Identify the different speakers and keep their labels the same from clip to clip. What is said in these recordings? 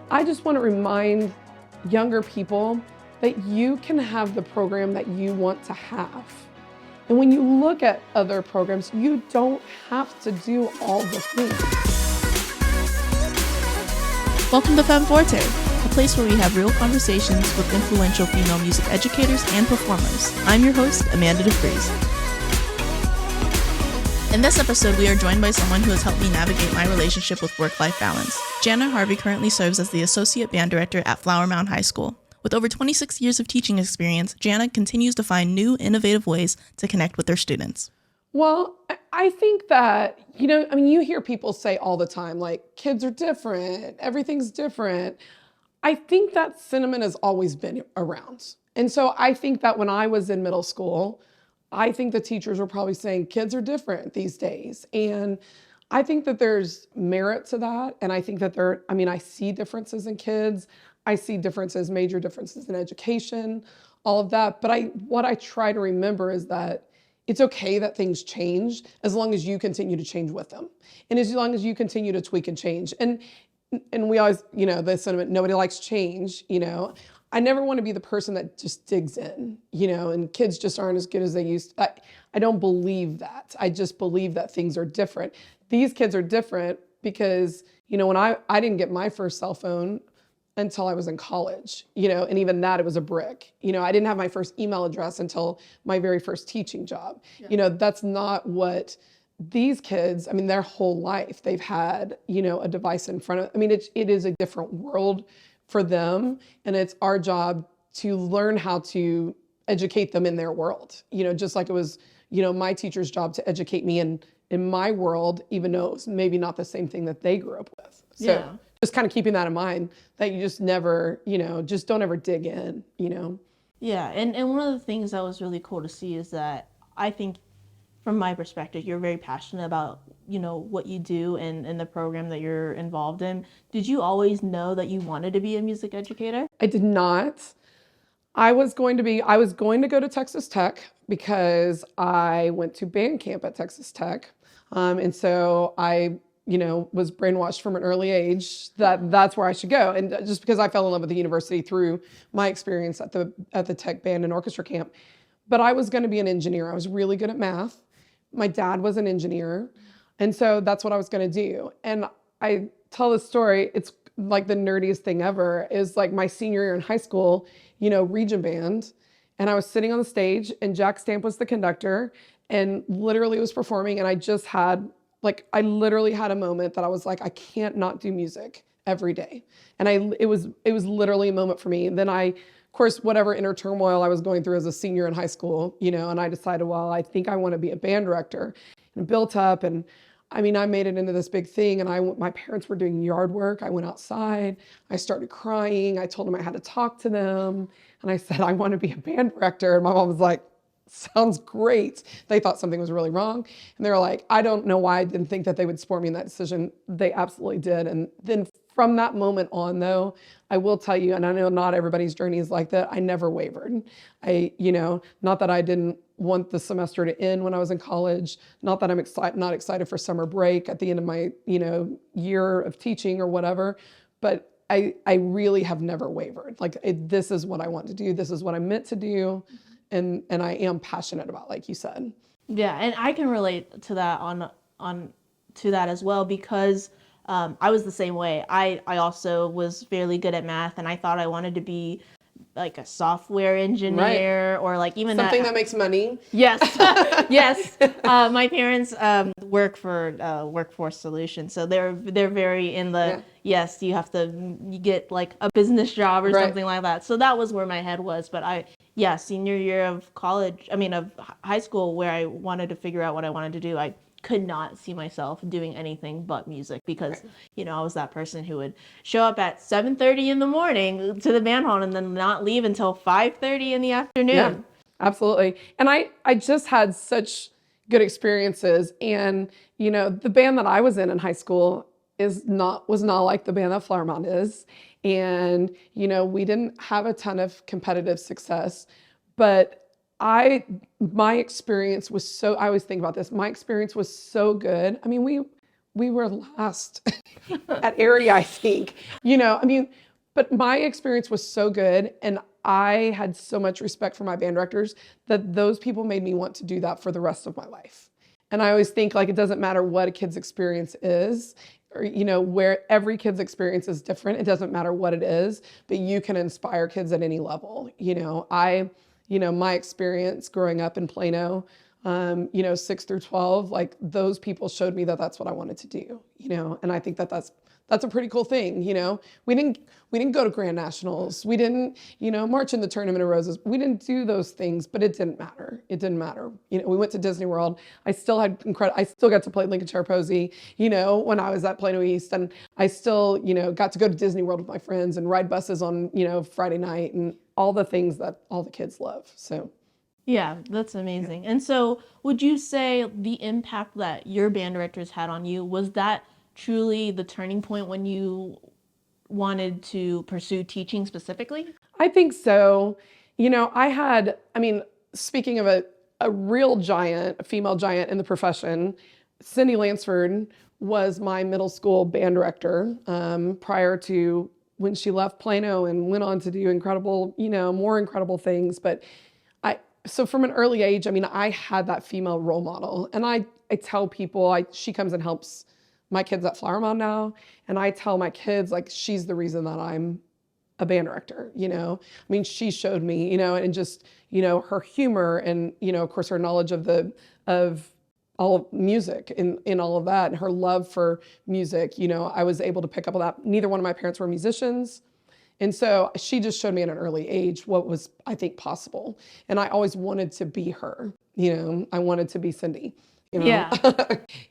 Speaker 1: I just want to remind younger people that you can have the program that you want to have. And when you look at other programs, you don't have to do all the things.
Speaker 2: Welcome to Femforte, a place where we have real conversations with influential female music educators and performers. I'm your host, Amanda DeFries. In this episode, we are joined by someone who has helped me navigate my relationship with work-life balance. Jana Harvey currently serves as the Associate Band Director at Flower Mound HS. With over 26 years of teaching experience, Jana continues to find new, innovative ways to connect with their students.
Speaker 1: Well, I think that, you hear people say all the time, like, kids are different, everything's different. I think that sentiment has always been around. And so I think that when I was in middle school, I think the teachers were probably saying kids are different these days. And I think that there's merit to that. And I think that I see differences in kids. I see differences, major differences in education, all of that. But what I try to remember is that it's okay that things change as long as you continue to change with them. And as long as you continue to tweak and change. And we always, the sentiment, nobody likes change, I never want to be the person that just digs in, and kids just aren't as good as they used to. I don't believe that. I just believe that things are different. These kids are different because, when I didn't get my first cell phone until I was in college, and even that, it was a brick. I didn't have my first email address until my very first teaching job. Yeah. That's not what these kids, their whole life, they've had, a device in front of, it is a different world for them. And it's our job to learn how to educate them in their world, just like it was, my teacher's job to educate me in my world, even though it was maybe not the same thing that they grew up with. So yeah. Just kind of keeping that in mind, that you just never, just don't ever dig in,
Speaker 2: Yeah, and one of the things that was really cool to see is that I think from my perspective, you're very passionate about, what you do and the program that you're involved in. Did you always know that you wanted to be a music educator?
Speaker 1: I did not. I was going to go to Texas Tech because I went to band camp at Texas Tech. And so I, was brainwashed from an early age that that's where I should go. And just because I fell in love with the university through my experience at the Tech Band and Orchestra Camp. But I was going to be an engineer. I was really good at math. My dad was an engineer. And so that's what I was going to do. And I tell this story, it's like the nerdiest thing ever, is like my senior year in high school, region band. And I was sitting on the stage and Jack Stamp was the conductor and literally was performing. And I literally had a moment that I was like, I can't not do music every day. And it was literally a moment for me. And then of course, whatever inner turmoil I was going through as a senior in high school, and I decided, well, I think I want to be a band director, and built up. And I made it into this big thing, and my parents were doing yard work. I went outside, I started crying. I told them I had to talk to them. And I said, I want to be a band director. And my mom was like, sounds great. They thought something was really wrong. And they were like, I don't know why I didn't think that they would support me in that decision. They absolutely did. And then from that moment on, though, I will tell you, and I know not everybody's journey is like that, I never wavered. Not that I didn't want the semester to end when I was in college, not that I'm not excited for summer break at the end of my, year of teaching or whatever, but I really have never wavered. Like, this is what I want to do. This is what I'm meant to do. And I am passionate about, like you said.
Speaker 2: Yeah, and I can relate to that to that as well, because I was the same way. I also was fairly good at math, and I thought I wanted to be like a software engineer, right, or like even
Speaker 1: something that makes money.
Speaker 2: Yes, yes. My parents work for Workforce Solutions, so they're very in the yes. You have to get like a business job or something like that. So that was where my head was. But senior year of of high school, where I wanted to figure out what I wanted to do, I could not see myself doing anything but music because, I was that person who would show up at 7:30 in the morning to the band hall and then not leave until 5:30 in the afternoon.
Speaker 1: Yeah, absolutely. And I just had such good experiences. And, the band that I was in high school was not like the band that Flower Mound is. And, we didn't have a ton of competitive success, but my experience was I always think about this. My experience was so good. We we were last at area, I think. I mean, but my experience was so good, and I had so much respect for my band directors that those people made me want to do that for the rest of my life. And I always think like it doesn't matter what a kid's experience is, or where every kid's experience is different. It doesn't matter what it is, but you can inspire kids at any level. My experience growing up in Plano, 6 through 12, like those people showed me that that's what I wanted to do, and I think that that's a pretty cool thing. We didn't go to Grand Nationals. We didn't, march in the Tournament of Roses. We didn't do those things, but it didn't matter. It didn't matter. We went to Disney World. I still got to play Lincolnshire Posey, when I was at Plano East, and I still, got to go to Disney World with my friends and ride buses on, Friday night and all the things that all the kids love. So.
Speaker 2: Yeah, that's amazing. Yeah. And so would you say the impact that your band directors had on you, was that truly the turning point when you wanted to pursue teaching specifically?
Speaker 1: I think so. Speaking of a real giant, a female giant in the profession, Cindy Lansford was my middle school band director prior to when she left Plano and went on to do incredible, more incredible things. But so from an early age, I had that female role model, and I tell people, she comes and helps my kids at Flower Mound now, and I tell my kids, like, she's the reason that I'm a band director, she showed me, and just, her humor and, of course, her knowledge of all of music in all of that, and her love for music, I was able to pick up on that. Neither one of my parents were musicians. And so she just showed me at an early age what was, I think, possible. And I always wanted to be her, I wanted to be Cindy,
Speaker 2: Yeah.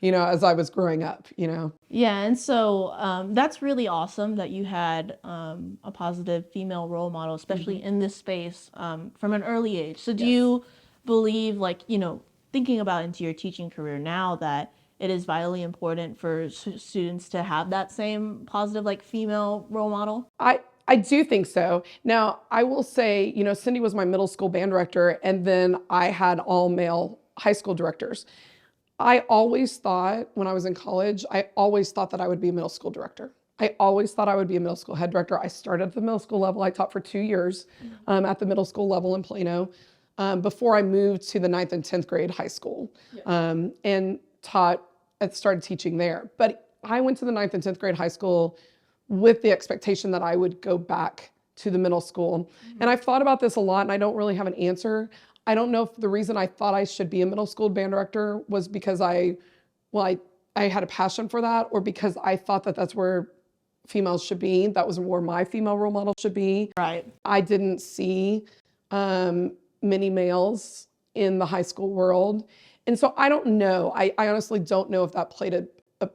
Speaker 1: As I was growing up,
Speaker 2: Yeah, and so that's really awesome that you had a positive female role model, especially in this space from an early age. So do you believe, like, thinking about into your teaching career now, that it is vitally important for students to have that same positive, like, female role model?
Speaker 1: I do think so. Now, I will say, Cindy was my middle school band director, and then I had all male high school directors. I always thought when I was in college, I always thought that I would be a middle school director. I always thought I would be a middle school head director. I started at the middle school level. I taught for 2 years at the middle school level in Plano before I moved to the 9th and 10th grade high school and started teaching there. But I went to the 9th and 10th grade high school with the expectation that I would go back to the middle school. And I've thought about this a lot, and I don't really have an answer. I don't know if the reason I thought I should be a middle school band director was because I had a passion for that, or because I thought that that's where females should be. That was where my female role model should be.
Speaker 2: Right.
Speaker 1: I didn't see many males in the high school world. And so I don't know. I honestly don't know if that played a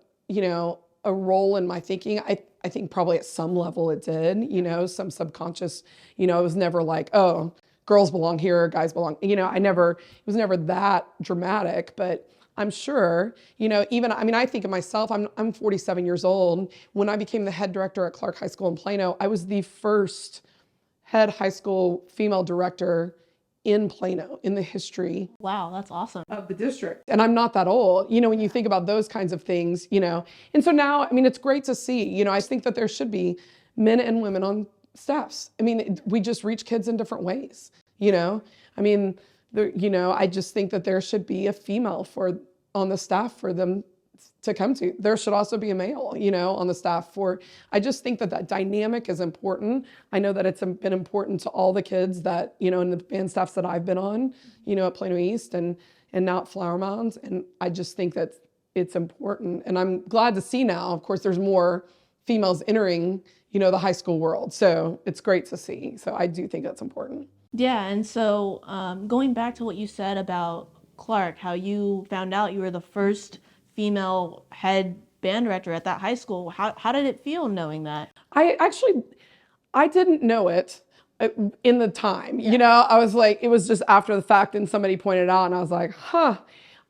Speaker 1: role in my thinking. I think probably at some level it did, some subconscious, it was never like, oh, girls belong here, guys belong, it was never that dramatic, but I'm sure, I think of myself, I'm 47 years old. When I became the head director at Clark High School in Plano, I was the first head high school female director in Plano in the history.
Speaker 2: Wow, that's awesome.
Speaker 1: Of the district. And I'm not that old, when you think about those kinds of things, And so now, it's great to see, I think that there should be men and women on staffs. We just reach kids in different ways, I just think that there should be a female on the staff for them to come to. There should also be a male, on the staff I just think that dynamic is important. I know that it's been important to all the kids that, in the band staffs that I've been on, at Plano East and now at Flower Mound. And I just think that it's important. And I'm glad to see now, of course, there's more females entering, the high school world. So it's great to see. So I do think that's important.
Speaker 2: Yeah. And so going back to what you said about Clark, how you found out you were the first female head band director at that high school. How did it feel knowing that?
Speaker 1: I didn't know it in the time, I was like, it was just after the fact and somebody pointed out and I was like, huh.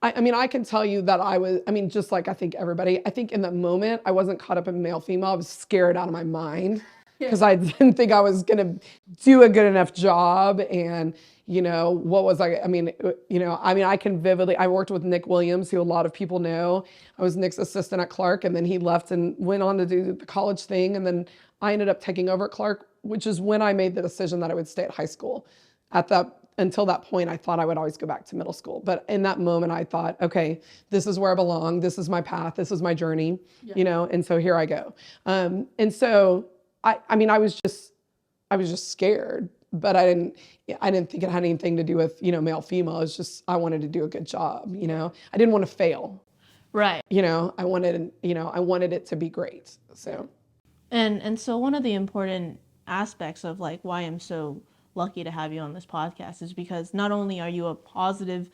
Speaker 1: I can tell you that I was, just like I think everybody, I think in that moment I wasn't caught up in male female. I was scared out of my mind because I didn't think I was going to do a good enough job. And, what was I mean, I can vividly, I worked with Nick Williams, who a lot of people know. I was Nick's assistant at Clark, and then he left and went on to do the college thing. And then I ended up taking over at Clark, which is when I made the decision that I would stay at high school. Until that point, I thought I would always go back to middle school. But in that moment, I thought, okay, this is where I belong. This is my path. This is my journey, and so here I go. And so I was just scared, but I didn't think it had anything to do with, male, female. It's just, I wanted to do a good job. I didn't want to fail.
Speaker 2: Right.
Speaker 1: I wanted it to be great. So.
Speaker 2: And so one of the important aspects of like why I'm so lucky to have you on this podcast is because not only are you a positive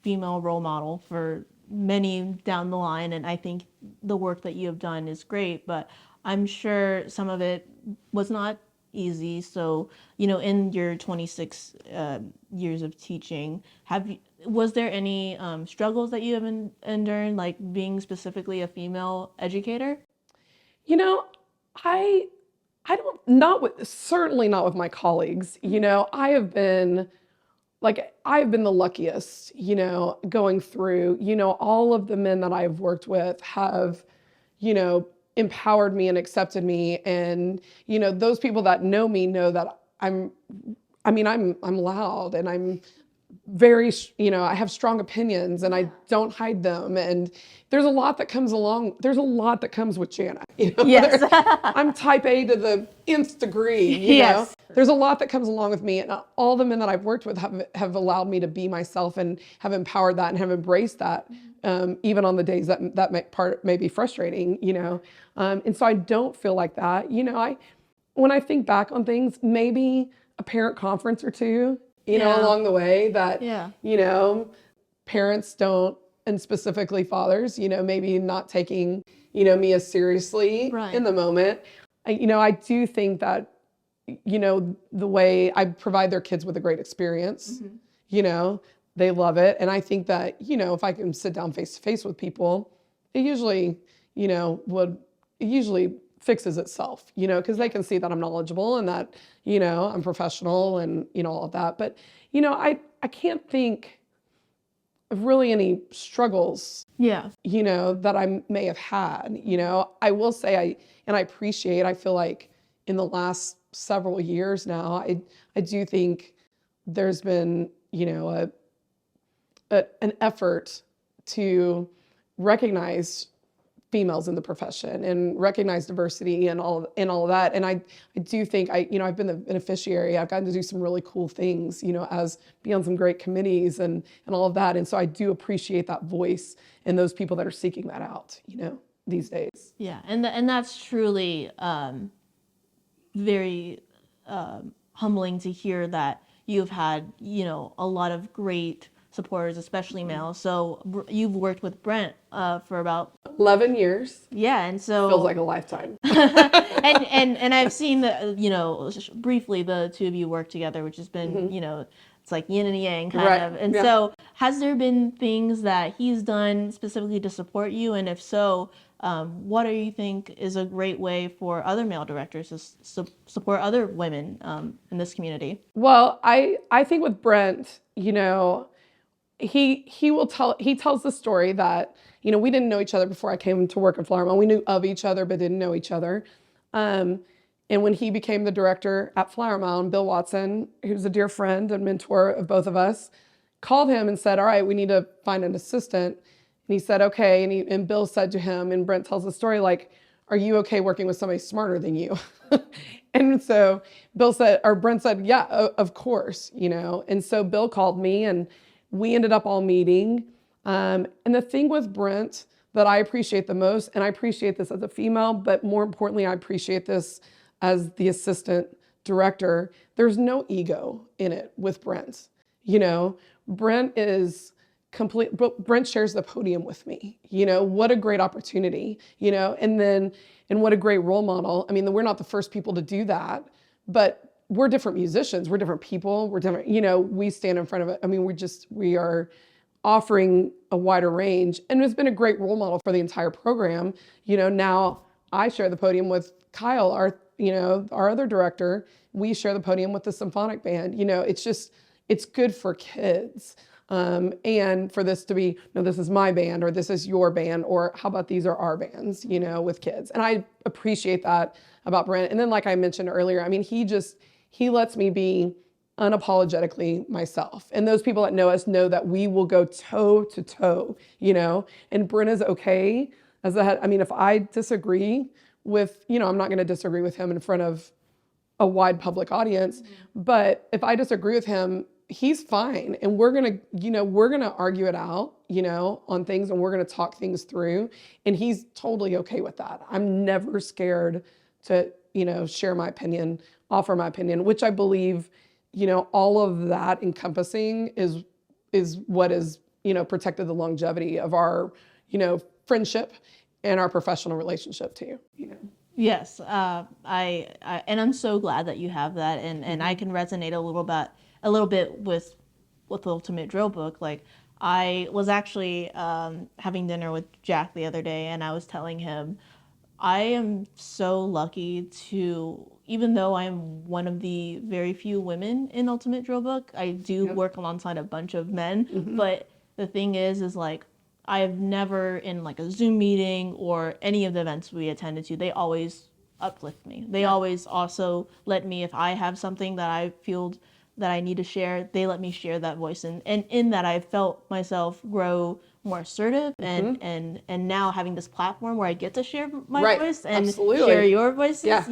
Speaker 2: female role model for many down the line, and I think the work that you have done is great, but I'm sure some of it was not easy. So, in your 26 years of teaching, was there any struggles that you have endured, like being specifically a female educator?
Speaker 1: Certainly not with my colleagues. I've been the luckiest, going through, all of the men that I've worked with have, empowered me and accepted me. And, those people that know me know that I'm loud, and I'm very, I have strong opinions, and I don't hide them. And there's a lot that comes with Jana.
Speaker 2: Yes.
Speaker 1: I'm type A to the nth degree,
Speaker 2: Yes.
Speaker 1: There's a lot that comes along with me, and all the men that I've worked with have allowed me to be myself and have empowered that and have embraced that, even on the days that may be frustrating, and so I don't feel like that. When I think back on things, maybe a parent conference or two, along the way that, parents don't, and specifically fathers, maybe not taking, me as seriously in the moment. I do think that, the way I provide their kids with a great experience, they love it. And I think that, if I can sit down face to face with people, it usually, fixes itself, because they can see that I'm knowledgeable and that, I'm professional and, all of that. But, I can't think of really any struggles, that I may have had. I will say I feel like in the last several years now, I do think there's been, an effort to recognize females in the profession and recognize diversity and all of that. And I do think I've been the beneficiary. I've gotten to do some really cool things, be on some great committees and all of that. And so I do appreciate that voice and those people that are seeking that out, these days.
Speaker 2: Yeah. And that's truly very humbling to hear that you've had, a lot of great supporters, especially male. So you've worked with Brent for about
Speaker 1: 11 years.
Speaker 2: Yeah, and so
Speaker 1: feels like a lifetime.
Speaker 2: and I've seen briefly the two of you work together, which has been it's like yin and yang kind of. And so has there been things that he's done specifically to support you? And if so, what do you think is a great way for other male directors to support other women in this community?
Speaker 1: Well, I think with Brent, he tells the story that, we didn't know each other before I came to work at Flower Mound. We knew of each other, but didn't know each other. And when he became the director at Flower Mound, Bill Watson, who's a dear friend and mentor of both of us, called him and said, all right, we need to find an assistant. And he said, okay. And Bill said to him, and Brent tells the story, like, are you okay working with somebody smarter than you? And so Brent said, yeah, of course, And so Bill called me and we ended up all meeting. And the thing with Brent that I appreciate the most, and I appreciate this as a female, but more importantly, I appreciate this as the assistant director, there's no ego in it with Brent. Brent is complete, but Brent shares the podium with me. What a great opportunity, and what a great role model. I mean, we're not the first people to do that, but we're different musicians, we're different people, we're different, we stand in front of it. I mean, we are offering a wider range, and it's been a great role model for the entire program. Now I share the podium with Kyle, our other director, we share the podium with the symphonic band. It's good for kids. And for this to be, no, this is my band, or this is your band, or how about these are our bands, with kids. And I appreciate that about Brent. And then, like I mentioned earlier, I mean, he lets me be unapologetically myself. And those people that know us know that we will go toe to toe, and Brent is okay as the head. I mean, if I disagree with, I'm not going to disagree with him in front of a wide public audience, but if I disagree with him, he's fine. And we're going to argue it out, on things, and we're going to talk things through. And he's totally okay with that. I'm never scared to, share my opinion, offer my opinion, which I believe, all of that encompassing is what is, protected the longevity of our, friendship and our professional relationship too,
Speaker 2: Yes, and I'm so glad that you have that, and I can resonate a little bit with the Ultimate Drill Book. Like, I was actually having dinner with Jack the other day, and I was telling him I am so lucky to, even though I'm one of the very few women in Ultimate Drill Book, I do work alongside a bunch of men. But the thing is like, I have never, in like a Zoom meeting or any of the events we attended to, they always uplift me. They always also let me, if I have something that I feel that I need to share, they let me share that voice. And in that, I felt myself grow more assertive, and now having this platform where I get to share my voice and share your voices,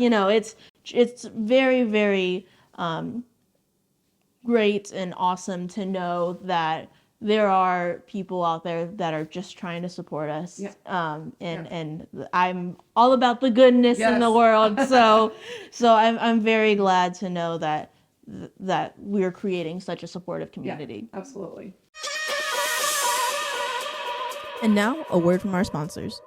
Speaker 2: it's very, very great and awesome to know that there are people out there that are just trying to support us. And I'm all about the goodness in the world. So I'm very glad to know that we're creating such a supportive community.
Speaker 1: Yeah, absolutely.
Speaker 3: And now, a word from our sponsors.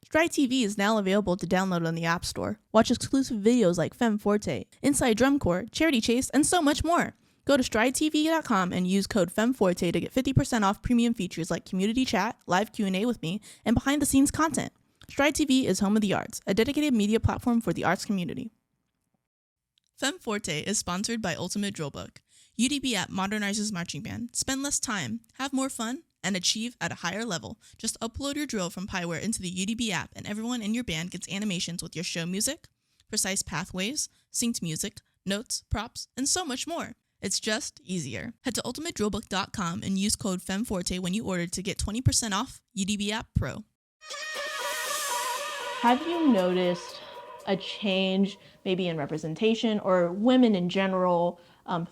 Speaker 3: Stride TV is now available to download on the App Store. Watch exclusive videos like Femme Forte, Inside Drum Corps, Charity Chase, and so much more. Go to stridetv.com and use code FemmeForte to get 50% off premium features like community chat, live Q&A with me, and behind-the-scenes content. Stride TV is home of the arts, a dedicated media platform for the arts community. Femme Forte is sponsored by Ultimate Drill Book. UDB app modernizes marching band. Spend less time, have more fun, and achieve at a higher level. Just upload your drill from Pyware into the UDB app, and everyone in your band gets animations with your show music, precise pathways, synced music, notes, props, and so much more. It's just easier. Head to ultimatedrillbook.com and use code FemmeForte when you order to get 20% off UDB App Pro.
Speaker 2: Have you noticed a change maybe in representation or women in general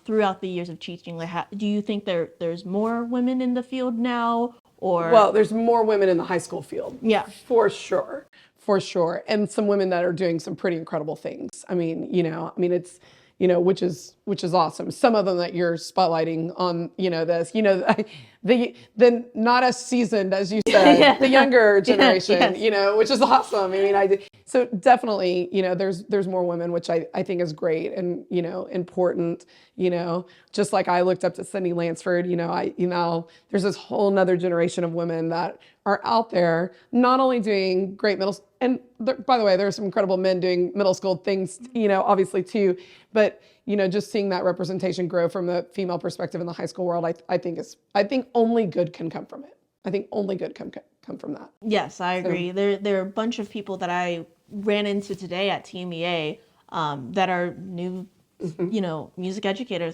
Speaker 2: throughout the years of teaching? Like, do you think there's more women in the field now? Or
Speaker 1: well, there's more women in the high school field.
Speaker 2: Yeah.
Speaker 1: For sure. And some women that are doing some pretty incredible things. I mean, it's, which is awesome. Some of them that you're spotlighting on, this, the not as seasoned as you said, the younger generation, which is awesome. I mean, so definitely, there's more women, which I think is great and, important, just like I looked up to Cindy Lansford, there's this whole nother generation of women that are out there, not only doing great and by the way, there are some incredible men doing middle school things, obviously too, but, just seeing that representation grow from the female perspective in the high school world, I think only good can come from it. I think only good can come from that.
Speaker 2: Yes, I agree. There are a bunch of people that I ran into today at TMEA that are new, music educators.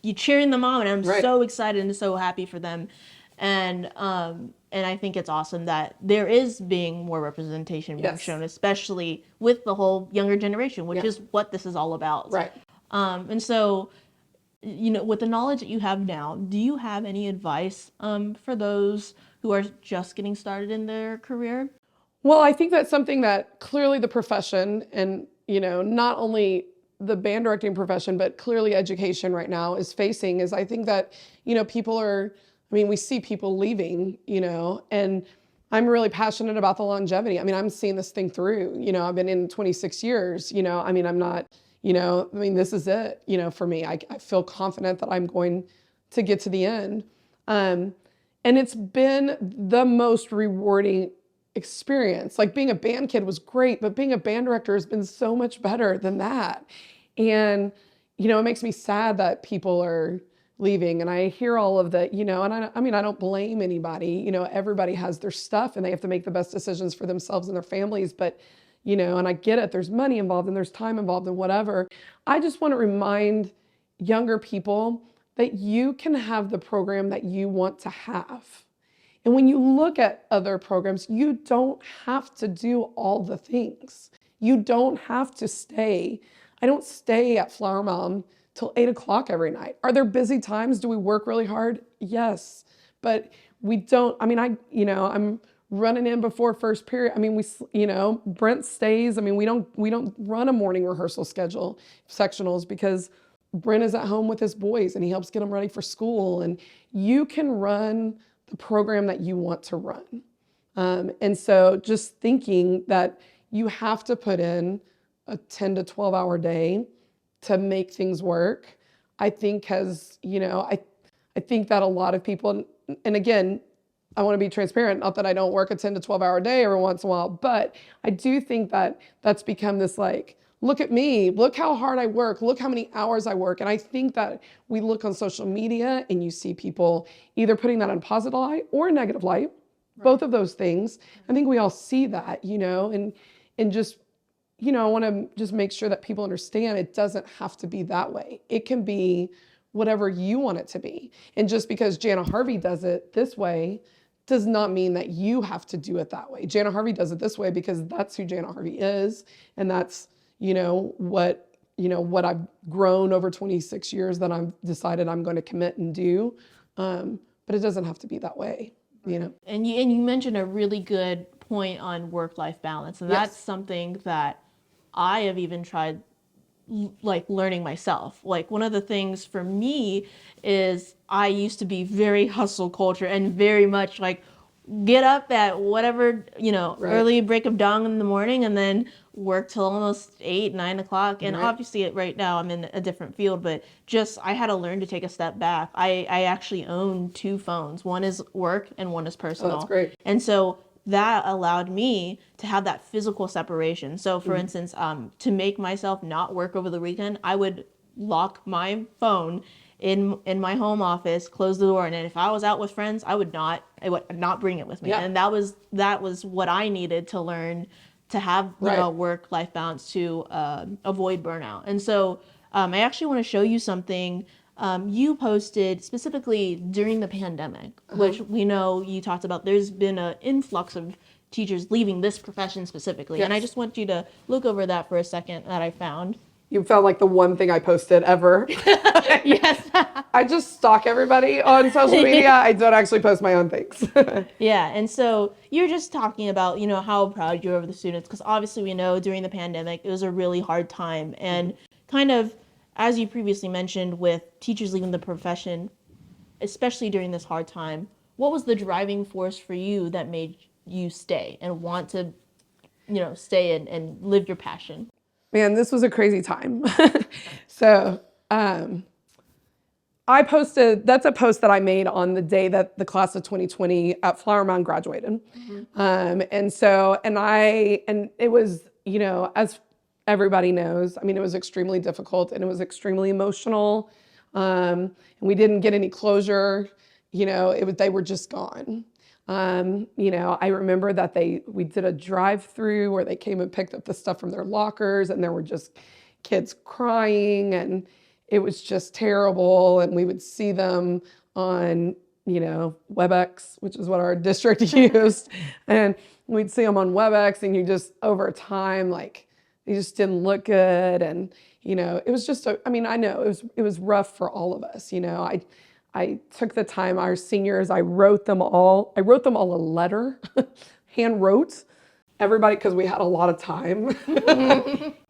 Speaker 2: You cheering them on, and I'm so excited and so happy for them. And I think it's awesome that there is being more representation being shown, especially with the whole younger generation, which is what this is all about.
Speaker 1: Right.
Speaker 2: And so, with the knowledge that you have now, do you have any advice for those who are just getting started in their career?
Speaker 1: Well, I think that's something that clearly the profession and, not only the band directing profession, but clearly education right now is facing is I think that, we see people leaving, and I'm really passionate about the longevity. I mean, I'm seeing this thing through, I've been in 26 years, I'm not, this is it, for me. I feel confident that I'm going to get to the end. And it's been the most rewarding experience. Like being a band kid was great, but being a band director has been so much better than that. And, it makes me sad that people are leaving. And I hear all of that, and I mean, I don't blame anybody. Everybody has their stuff and they have to make the best decisions for themselves and their families. But, and I get it, there's money involved and there's time involved and whatever. I just want to remind younger people that you can have the program that you want to have. And when you look at other programs, you don't have to do all the things. You don't have to stay. I don't stay at Flower Mound till 8 o'clock every night. Are there busy times? Do we work really hard? Yes. But we don't, I mean, I'm running in before first period. I mean, Brent stays. I mean, we don't run a morning rehearsal schedule, sectionals, because Brent is at home with his boys and he helps get them ready for school. And you can run the program that you want to run. And so just thinking that you have to put in a 10 to 12 hour day to make things work, I think I think that a lot of people, and again, I want to be transparent, not that I don't work a 10 to 12 hour day every once in a while, but I do think that that's become this like, look at me, look how hard I work, look how many hours I work. And I think that we look on social media and you see people either putting that in a positive light or a negative light, right. Both of those things. I think we all see that, and just, I want to just make sure that people understand it doesn't have to be that way. It can be whatever you want it to be. And just because Jana Harvey does it this way does not mean that you have to do it that way. Jana Harvey does it this way because that's who Jana Harvey is. And that's, what I've grown over 26 years that I've decided I'm going to commit and do. But it doesn't have to be that way,
Speaker 2: And you mentioned a really good point on work-life balance. And that's something that I have even tried like learning myself. Like one of the things for me is I used to be very hustle culture and very much like get up at whatever, right. Early break of dawn in the morning and then work till almost 8-9 o'clock. And right. Obviously right now I'm in a different field, but just I had to learn to take a step back. I actually own 2 phones. One is work and one is personal.
Speaker 1: Oh, that's great.
Speaker 2: And so that allowed me to have that physical separation. So for instance, to make myself not work over the weekend, I would lock my phone in my home office, close the door, and then if I was out with friends, I would not bring it with me. Yeah. And that was what I needed to learn to have work-life balance to avoid burnout. And so I actually want to show you something you posted specifically during the pandemic, which we know you talked about. There's been an influx of teachers leaving this profession specifically. Yes. And I just want you to look over that for a second that I found.
Speaker 1: You found like the one thing I posted ever.
Speaker 2: Yes.
Speaker 1: I just stalk everybody on social media. I don't actually post my own things.
Speaker 2: Yeah. And so you're just talking about, how proud you are of the students, because obviously we know during the pandemic, it was a really hard time. And kind of, as you previously mentioned, with teachers leaving the profession, especially during this hard time, what was the driving force for you that made you stay and want to, stay and live your passion?
Speaker 1: Man, this was a crazy time. So I posted, that's a post that I made on the day that the class of 2020 at Flower Mound graduated. And it was, as everybody knows, I mean, it was extremely difficult and it was extremely emotional. And we didn't get any closure, they were just gone. I remember that we did a drive-through where they came and picked up the stuff from their lockers and there were just kids crying and it was just terrible. And we would see them on, WebEx, which is what our district used. And we'd see them on WebEx and you just, over time, like, they just didn't look good. And, it was just, I know it was rough for all of us. I took the time, our seniors, I wrote them all a letter, hand wrote, everybody, because we had a lot of time.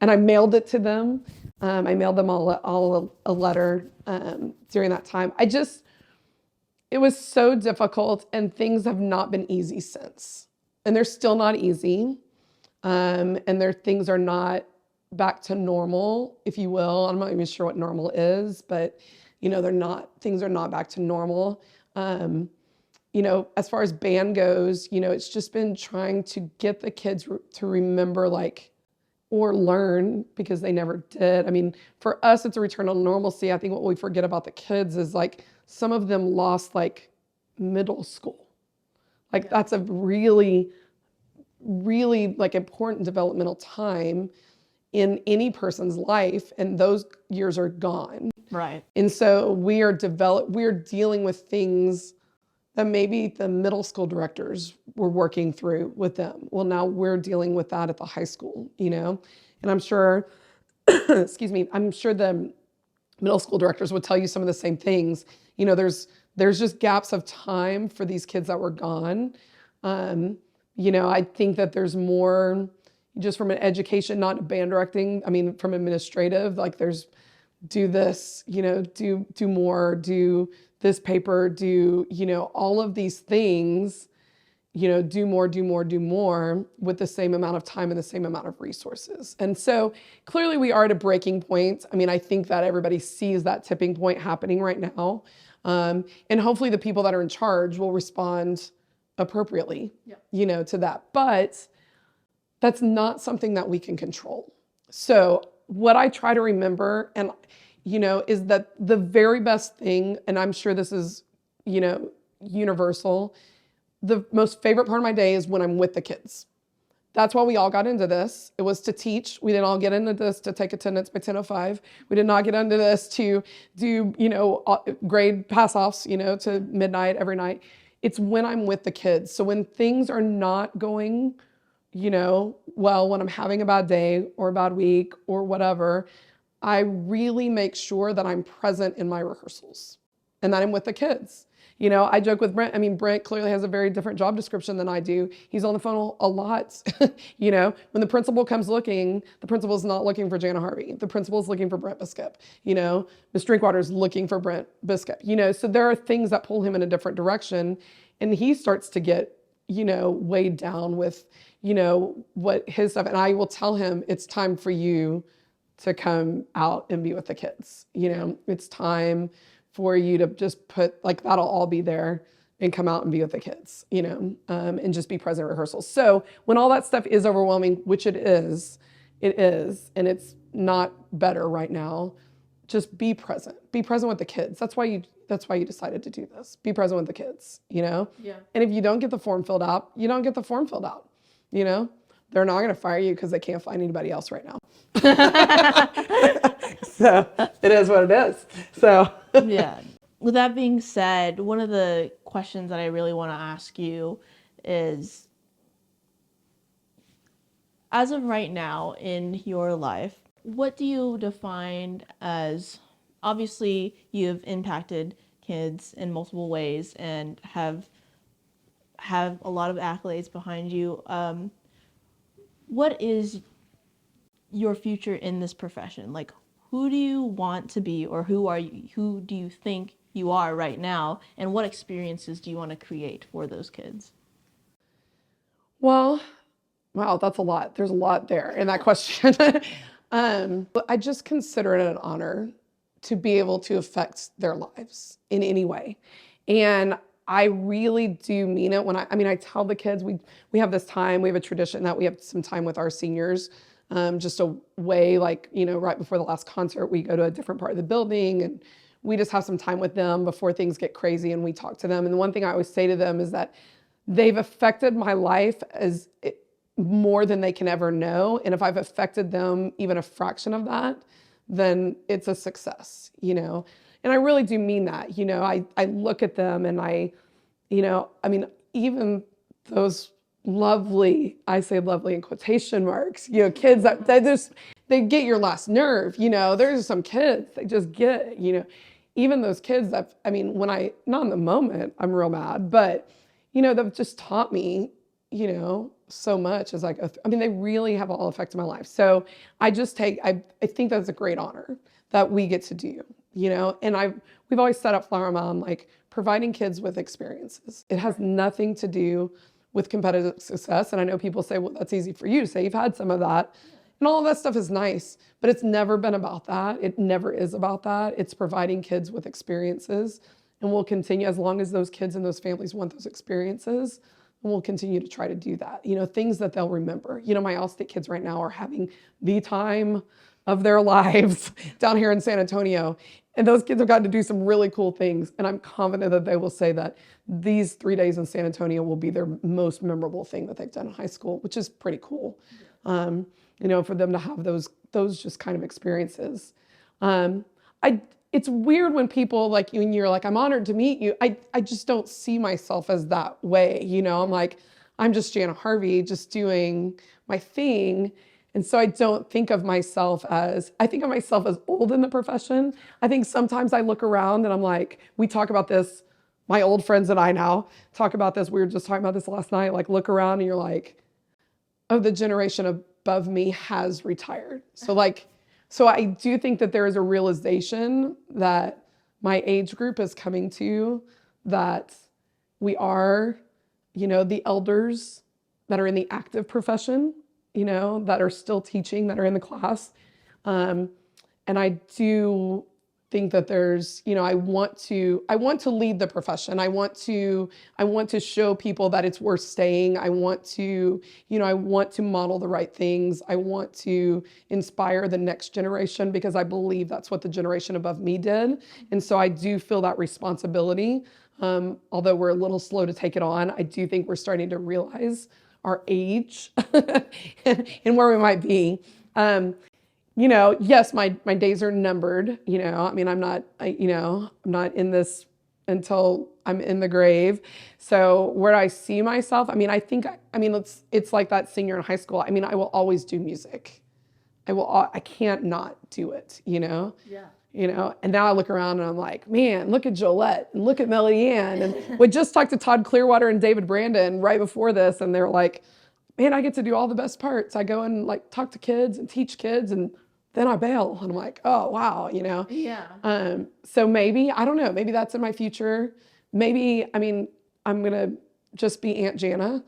Speaker 1: And I mailed it to them. I mailed them all a letter during that time. It was so difficult and things have not been easy since. And they're still not easy. And things are not back to normal, if you will. I'm not even sure what normal is, but things are not back to normal. as far as band goes, it's just been trying to get the kids to remember or learn, because they never did. I mean, for us, it's a return to normalcy. I think what we forget about the kids is some of them lost middle school. That's a really, really important developmental time in any person's life, and those years are gone.
Speaker 2: Right.
Speaker 1: And so we're dealing with things that maybe the middle school directors were working through with them. Well, now we're dealing with that at the high school, and I'm sure, excuse me, I'm sure the middle school directors would tell you some of the same things. There's just gaps of time for these kids that were gone. I think that there's more just from an education, not band directing, I mean, from administrative, there's do this, do more, do this paper, do, all of these things, do more with the same amount of time and the same amount of resources. And so clearly we are at a breaking point. I mean, I think that everybody sees that tipping point happening right now. And hopefully the people that are in charge will respond appropriately, to that. But that's not something that we can control. So what I try to remember, and is that the very best thing, and I'm sure this is, universal, the most favorite part of my day is when I'm with the kids. That's why we all got into this. It was to teach. We didn't all get into this to take attendance by 10:05. We did not get into this to do, grade pass-offs, to midnight every night. It's when I'm with the kids. So when things are not going, well, when I'm having a bad day or a bad week or whatever, I really make sure that I'm present in my rehearsals and that I'm with the kids. I joke with Brent. I mean, Brent clearly has a very different job description than I do. He's on the phone a lot. When the principal comes looking, the principal is not looking for Jana Harvey. The principal is looking for Brent Biscup. Miss Drinkwater is looking for Brent Biscup. So there are things that pull him in a different direction, and he starts to get, weighed down with, what his stuff. And I will tell him, it's time for you to come out and be with the kids. It's time for you to just put, that'll all be there and come out and be with the kids, and just be present at rehearsals. So when all that stuff is overwhelming, which it is, and it's not better right now, just be present with the kids. That's why you decided to do this. Be present with the kids, Yeah. And if you don't get the form filled out, you don't get the form filled out, They're not going to fire you because they can't find anybody else right now. So it is what it is. So
Speaker 2: yeah. With that being said, one of the questions that I really want to ask you is, as of right now in your life, what do you define as, obviously you've impacted kids in multiple ways and have a lot of accolades behind you. What is your future in this profession? Who do you want to be, or who do you think you are right now, and what experiences do you want to create for those kids?
Speaker 1: Well, wow, that's a lot. There's a lot there in that question. But I just consider it an honor to be able to affect their lives in any way. And I really do mean it when I tell the kids, we have this time, we have a tradition that we have some time with our seniors, just a way right before the last concert, we go to a different part of the building and we just have some time with them before things get crazy and we talk to them. And the one thing I always say to them is that they've affected my life as more than they can ever know. And if I've affected them even a fraction of that, then it's a success, And I really do mean that, I look at them and even those lovely, I say lovely in quotation marks, kids that they get your last nerve, there's some kids, they just get it, even those kids that, not in the moment, I'm real mad, but, they've just taught me, so much as they really have all affected my life. So I think that's a great honor that we get to do, and we've always set up Flower Mound, providing kids with experiences. It has nothing to do with competitive success. And I know people say, well, that's easy for you to say, you've had some of that. And all of that stuff is nice, but it's never been about that. It never is about that. It's providing kids with experiences And we'll continue, as long as those kids and those families want those experiences, and we'll continue to try to do that. Things that they'll remember. My Allstate kids right now are having the time of their lives down here in San Antonio. And those kids have gotten to do some really cool things. And I'm confident that they will say that these 3 days in San Antonio will be their most memorable thing that they've done in high school, which is pretty cool. For them to have those just kind of experiences. It's weird when people like you and you're like, I'm honored to meet you. I just don't see myself as that way. I'm like, I'm just Jana Harvey, just doing my thing. And so I don't think of myself I think of myself as old in the profession. I think sometimes I look around and I'm like, we talk about this, my old friends and I now talk about this. We were just talking about this last night, like look around and you're like, oh, the generation above me has retired. So I do think that there is a realization that my age group is coming to, that we are, the elders that are in the active profession, that are still teaching, that are in the class. And I do think that there's, I want to lead the profession. I want to show people that it's worth staying. I want to model the right things. I want to inspire the next generation because I believe that's what the generation above me did. And so I do feel that responsibility. Although we're a little slow to take it on, I do think we're starting to realize our age and where we might be. Yes, my days are numbered, I'm not in this until I'm in the grave. So where I see myself, it's like that senior in high school. I will always do music. I can't not do it, Yeah. And now I look around and I'm like, man, look at Jolette and look at Melody Ann. And we just talked to Todd Clearwater and David Brandon right before this. And they're like, man, I get to do all the best parts. I go and talk to kids and teach kids and then I bail. And I'm like, oh, wow,
Speaker 2: Yeah.
Speaker 1: So maybe, I don't know, maybe that's in my future. Maybe, I'm going to just be Aunt Jana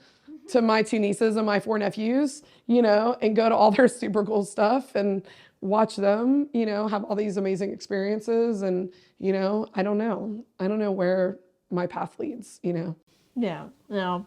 Speaker 1: to my 2 nieces and my 4 nephews, and go to all their super cool stuff and watch them, have all these amazing experiences. And, I don't know where my path leads,
Speaker 2: Yeah. No,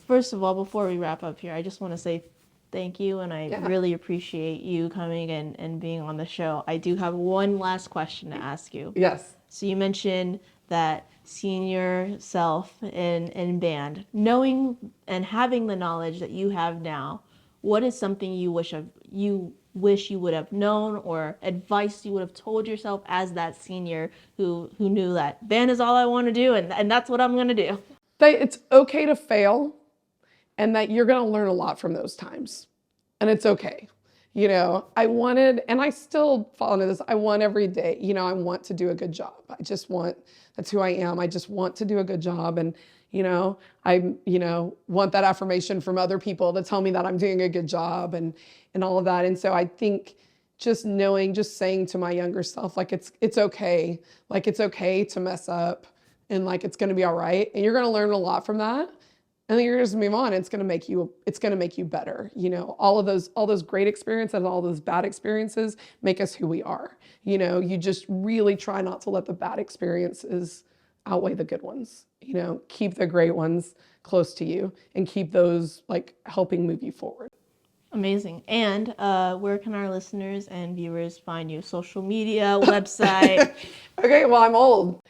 Speaker 2: first of all, before we wrap up here, I just want to say thank you. And I really appreciate you coming and being on the show. I do have one last question to ask you.
Speaker 1: Yes.
Speaker 2: So you mentioned that senior self in band, knowing and having the knowledge that you have now, what is something you wish you would have known, or advice you would have told yourself as that senior who knew that band is all I want to do and that's what I'm going to do?
Speaker 1: That it's okay to fail and that you're going to learn a lot from those times. And it's okay. I wanted, and I still fall into this, I want every day, I want to do a good job. That's who I am. I just want to do a good job. And, I, want that affirmation from other people to tell me that I'm doing a good job and all of that. And so I think just saying to my younger self, it's okay. It's okay to mess up and it's going to be all right. And you're going to learn a lot from that. And then you're just move on. It's going to make you better. All those great experiences and all those bad experiences make us who we are. You just really try not to let the bad experiences outweigh the good ones. Keep the great ones close to you and keep those helping move you forward.
Speaker 2: Amazing. And where can our listeners and viewers find you? Social media, website?
Speaker 1: Okay, well, I'm old.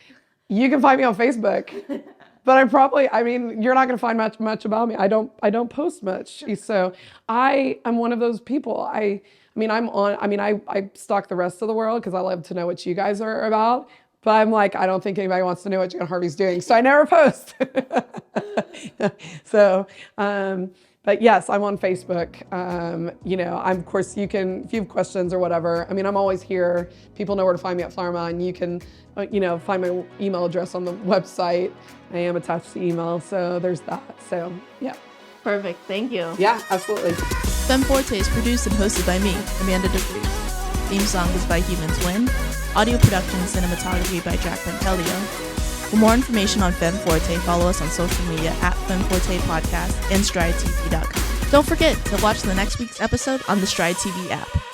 Speaker 1: You can find me on Facebook. But you're not going to find much about me. I don't post much. So I'm one of those people. I stalk the rest of the world because I love to know what you guys are about. But I'm like, I don't think anybody wants to know what Jana Harvey's doing. So I never post. So, but yes, I'm on Facebook. Of course, if you have questions or whatever, I'm always here. People know where to find me at Flower Mound. You can, find my email address on the website. I am attached to email, so there's that. So, yeah.
Speaker 2: Perfect. Thank you.
Speaker 1: Yeah, absolutely.
Speaker 3: Femme Forte is produced and hosted by me, Amanda DeCruz. Theme song is by Humans Win. Audio production and cinematography by Jacqueline Telio. For more information on Femme Forte, follow us on social media at Femme Forte Podcast and StrideTV.com. Don't forget to watch the next week's episode on the Stride TV app.